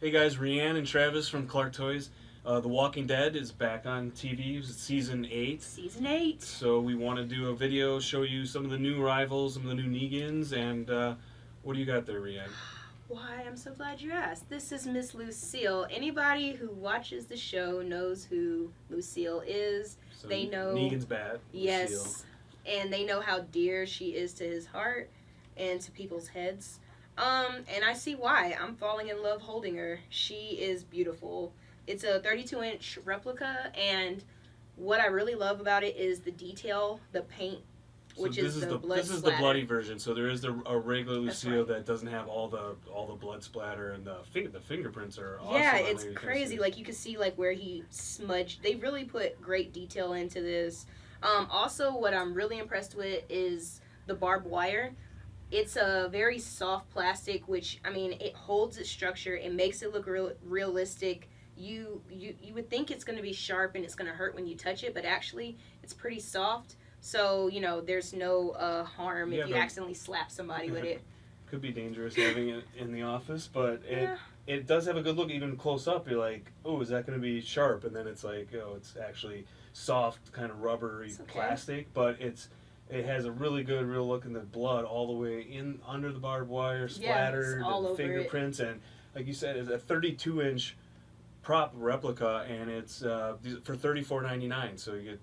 Hey guys, Rianne and Travis from Clark Toys. The Walking Dead is back on TV. It's season 8. Season 8. So we want to do a video, show you some of the new arrivals, some of the new Negans, and what do you got there, Rianne? Why, I'm so glad you asked. This is Miss Lucille. Anybody who watches the show knows who Lucille is. So They know... Negan's bad. Yes. Lucille. And they know how dear she is to his heart and to people's heads. And I see why. I'm falling in love holding her. She is beautiful. It's a 32-inch replica, and what I really love about it is the detail, the paint, which is the blood This is splatter. the bloody version. So there is a regular That's Lucille right. that doesn't have all the blood splatter, and the fingerprints are awesome. Yeah, on it's there. You can crazy. see. Like, you can see like where he smudged. They really put great detail into this. Also, what I'm really impressed with is the barbed wire. It's a very soft plastic, which, I mean, it holds its structure. It makes it look realistic. You would think it's going to be sharp and it's going to hurt when you touch it, but actually it's pretty soft. So, you know, there's no harm if you accidentally slap somebody with it. Could be dangerous having it in the office, but it does have a good look. Even close up, you're like, oh, is that going to be sharp? And then it's like, oh, it's actually soft, kind of rubbery plastic, but it has a really good real look in the blood all the way in under the barbed wire, splattered, all over fingerprints, and like you said, it's a 32-inch prop replica, and it's for $34.99. So you get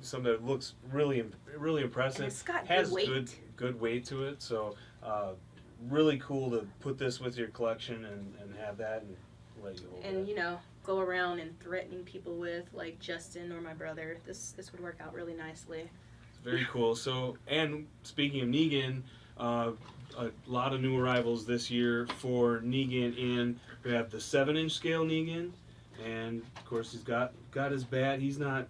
something that looks really impressive. And it's got has good weight. good weight to it. So really cool to put this with your collection and have that and let you hold it. And, you know, go around and threatening people with, like Justin or my brother. This would work out really nicely. Very cool. So, and speaking of Negan, a lot of new arrivals this year for Negan. And we have the 7-inch scale Negan, and of course he's got his bat. He's not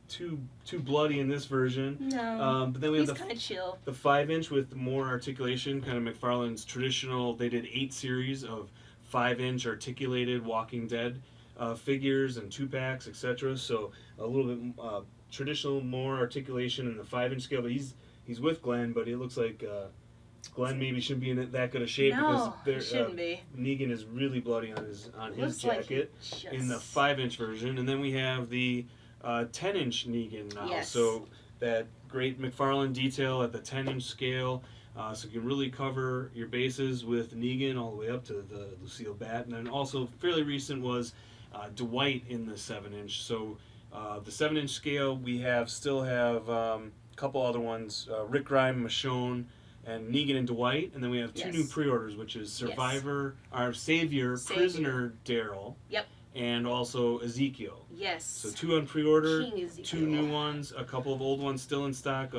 too bloody in this version. No, but then we have he's kind of chill. The 5-inch with more articulation, kind of McFarlane's traditional. They did 8 series of 5-inch articulated Walking Dead figures and 2-packs, etc. So a little bit traditional, more articulation in the 5-inch scale. But he's with Glenn, but it looks like Glenn maybe shouldn't be in that good a shape No, because he shouldn't be. Negan is really bloody on his jacket like in the 5-inch version, and then we have the 10-inch Negan now. Yes. So that great McFarlane detail at the 10-inch scale. So you can really cover your bases with Negan all the way up to the Lucille bat. And then also fairly recent was Dwight in the 7-inch. So the 7-inch scale, we still have a couple other ones, Rick Grimes, Michonne, and Negan and Dwight. And then we have 2 new pre-orders, which is Survivor, our Savior, Prisoner Daryl. Yep. And also Ezekiel. Yes. So 2 on pre-order, King Ezekiel. 2 new ones, a couple of old ones still in stock.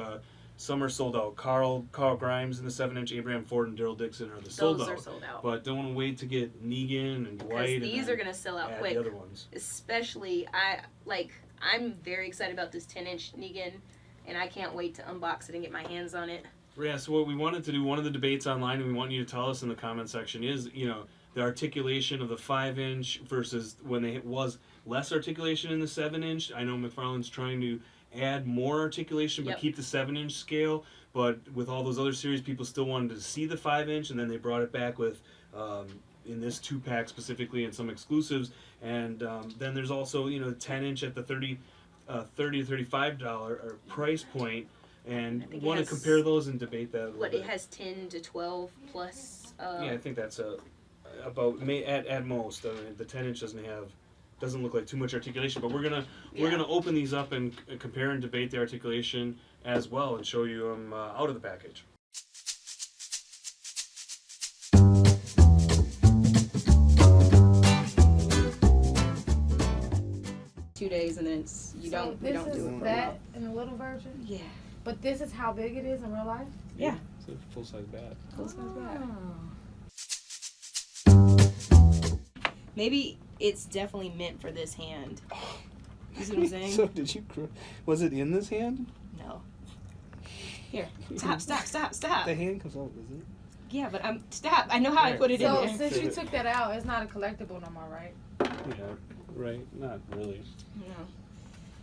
Some are sold out. Carl Grimes in the 7-inch, Abraham Ford and Daryl Dixon are sold out. Those are sold out. But don't want to wait to get Negan and Dwight. Because these are going to sell out quick. The other ones. Especially, I'm very excited about this 10-inch Negan, and I can't wait to unbox it and get my hands on it. Yeah, so what we wanted to do, one of the debates online, and we want you to tell us in the comment section, is, you know, the articulation of the 5-inch versus when it was less articulation in the 7-inch. I know McFarlane's trying to add more articulation but keep the 7-inch scale. But with all those other series, people still wanted to see the 5-inch, and then they brought it back with, in this 2-pack specifically, and some exclusives. And then there's also, you know, the 10-inch at the $30 to $35 price point. And want to compare those and debate that a little bit. It has 10 to 12 plus. Yeah, I think that's about at most. I mean, the 10-inch doesn't look like too much articulation, but we're gonna open these up and compare and debate the articulation as well, and show you them out of the package. Two days, and then it's you don't do it. This is that in a little version. Yeah. But this is how big it is in real life. Yeah. It's a full-size bat. Full-size bat. Maybe it's definitely meant for this hand. You see what I'm saying? So did you? Was it in this hand? No. Here. Stop. The hand comes out, is it? Yeah, but stop. I know how I put it in So there. since you took that out, it's not a collectible no more, right? Yeah. Right. Not really. No.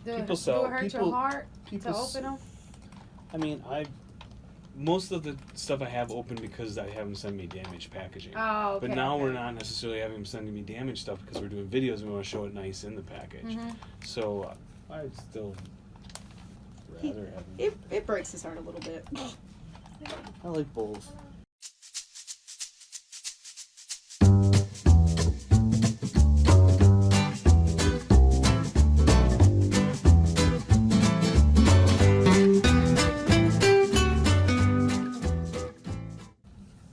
Do it hurt your heart to open them? I mean, most of the stuff I have open because I have them send me damaged packaging. Oh, okay. But now okay. we're not necessarily having them sending me damaged stuff because we're doing videos and we want to show it nice in the package. Mhm. So I'd still rather have them. It breaks his heart a little bit. I like bowls.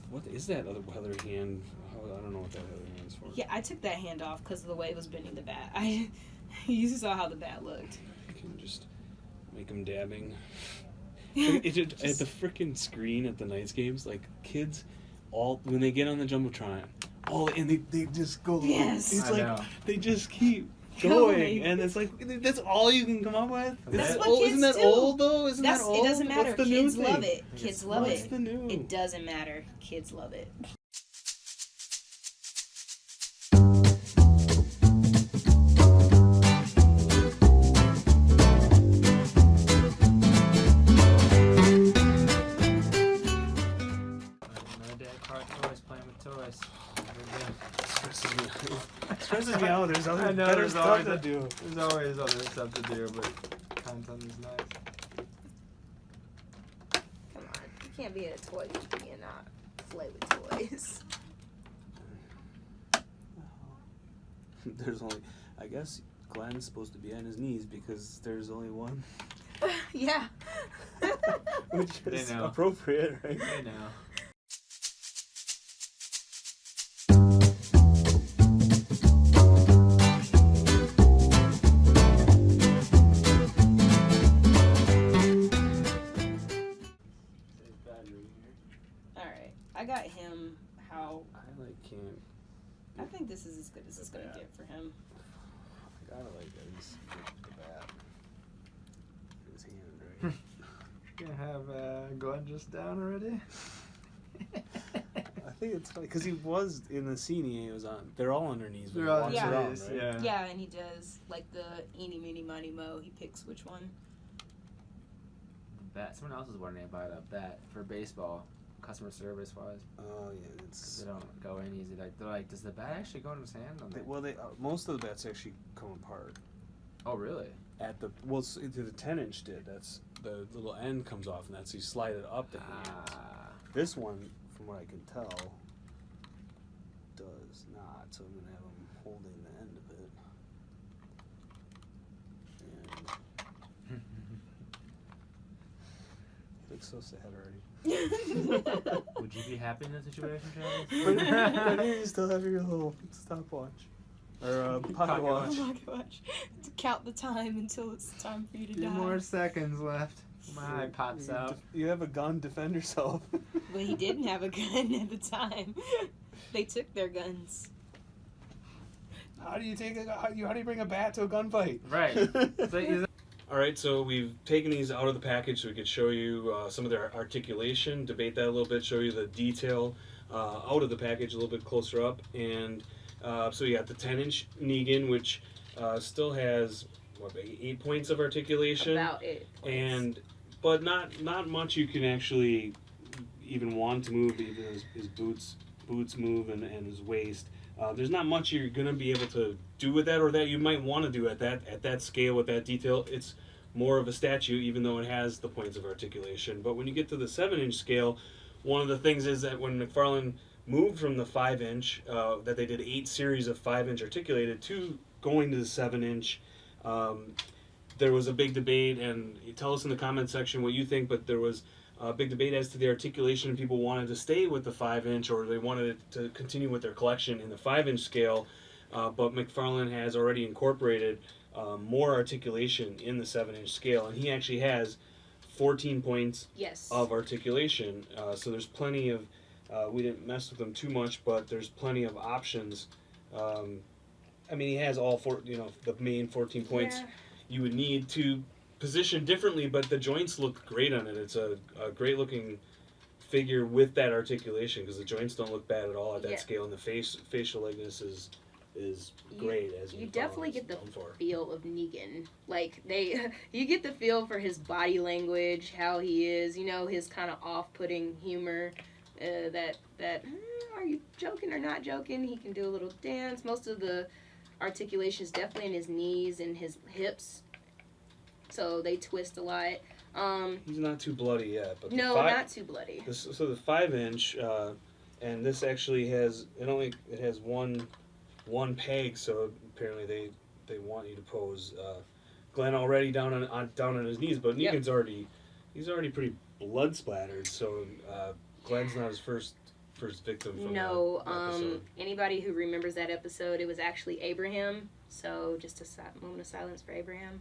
What is that other hand? I don't know what that other hand's for. Yeah, I took that hand off because of the way it was bending the bat. You saw how the bat looked. You can just make them dabbing. At the freaking screen at the Knights games, like kids, all when they get on the jumbotron, they just go. Yes. It's I like know. they just keep Going. going, and it's like that's all you can come up with. That's Is what that old? kids Isn't that do. old though? Isn't that old? It doesn't matter. What's the new Kids love thing? it. Kids love What's it. the new? It doesn't matter. Kids love it. Another day at car toys, playing with toys. Stresses me out. There's I other know, better there's stuff always to a- do. There's always other stuff to do, but content is nice. Come on. You can't be in a toy industry and not play with toys. There's only, I guess Glenn's supposed to be on his knees because there's only one, Yeah. which They is know. appropriate, right? Hey now. Alright. I got him how. I can't. I think this is as good as it's going to get for him. I gotta at least get the bat. His hand, right? You have Glenn just down already? I think it's funny because he was in the scene. He was on. They're all on their knees when he They're all walks on around, knees, right? yeah. Yeah, and he does like the eeny, meeny, miny, mo. He picks which one. Bat. Someone else is wondering about a bat for baseball, customer service wise. Oh yeah, 'Cause it's. they don't go in easy. Like they're like, does the bat actually go in his hand? I'm like, They most of the bats actually come apart oh really? at the the 10-inch did. That's the little end comes off, and that's you slide it up the hand. Ah. This one, from what I can tell, does not. So I'm gonna have him holding the end of it. And he looks so sad already. Would you be happy in that situation, But Travis? here you still have your little stopwatch. Or pocket Pocket watch. watch. Oh my gosh. To count the time until it's time for you to Few die. more seconds left. My eye pops out. You have a gun, defend yourself. But he didn't have a gun at the time. They took their guns. How do you bring a bat to a gunfight? Right. So All right, so we've taken these out of the package so we could show you some of their articulation, debate that a little bit, show you the detail out of the package a little bit closer up. And so you got the 10-inch Negan, which still has, 8 points of articulation. About it. But not much you can actually even want to move, even his boots move and his waist. There's not much you're gonna be able to do with that, or that you might want to do at that scale with that detail. It's more of a statue, even though it has the points of articulation. But when you get to the 7-inch scale, one of the things is that when McFarlane moved from the 5-inch, that they did 8 series of 5-inch articulated to going to the 7-inch. There was a big debate, and you tell us in the comment section what you think, but there was a big debate as to the articulation. People wanted to stay with the 5-inch, or they wanted it to continue with their collection in the 5-inch scale, but McFarlane has already incorporated more articulation in the 7-inch scale, and he actually has 14 points Yes. of articulation. So there's plenty of, we didn't mess with them too much, but there's plenty of options. I mean, he has all the main 14 points you would need to position differently, but the joints look great on it. It's a great looking figure with that articulation, because the joints don't look bad at all at that Yeah. scale, and the facial likeness is is great. As You McFarlane definitely is get the known for. feel of Negan. Like you get the feel for his body language, how he is. You know, his kind of off-putting humor. Are you joking or not joking? He can do a little dance. Most of the articulation is definitely in his knees and his hips. So they twist a lot. He's not too bloody yet, but No, not too bloody. So the 5-inch, and this actually has it has one peg. So apparently they want you to pose. Glenn already down on his knees, but Yep. Negan's he's already pretty blood splattered. So Glenn's not his first victim from No, the episode. anybody who remembers that episode, it was actually Abraham. So just a moment of silence for Abraham.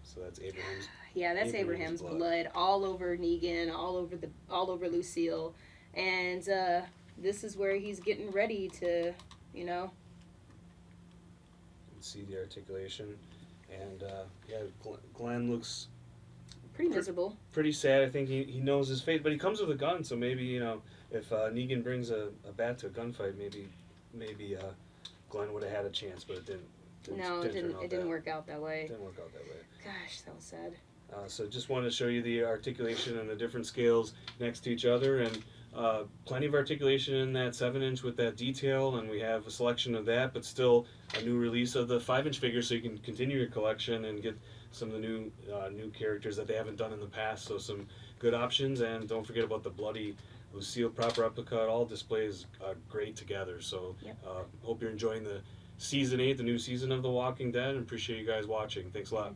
So that's Abraham's. Yeah, that's Abraham's Abraham's blood all over Negan, all over Lucille, and this is where he's getting ready to, You can see the articulation, and Glenn looks pretty miserable. pretty sad. I think he knows his fate, but he comes with a gun, so maybe if Negan brings a bat to a gunfight, maybe Glenn would have had a chance, but it didn't. It didn't work out that way. It didn't work out that way. Gosh, that was sad. So just wanted to show you the articulation and the different scales next to each other, and plenty of articulation in that 7-inch with that detail, and we have a selection of that, but still a new release of the 5-inch figure, so you can continue your collection and get some of the new characters that they haven't done in the past. So some good options, and don't forget about the bloody Lucille prop replica. It all displays great together. So Yep. Hope you're enjoying the Season 8, the new season of The Walking Dead, and appreciate you guys watching. Thanks a lot.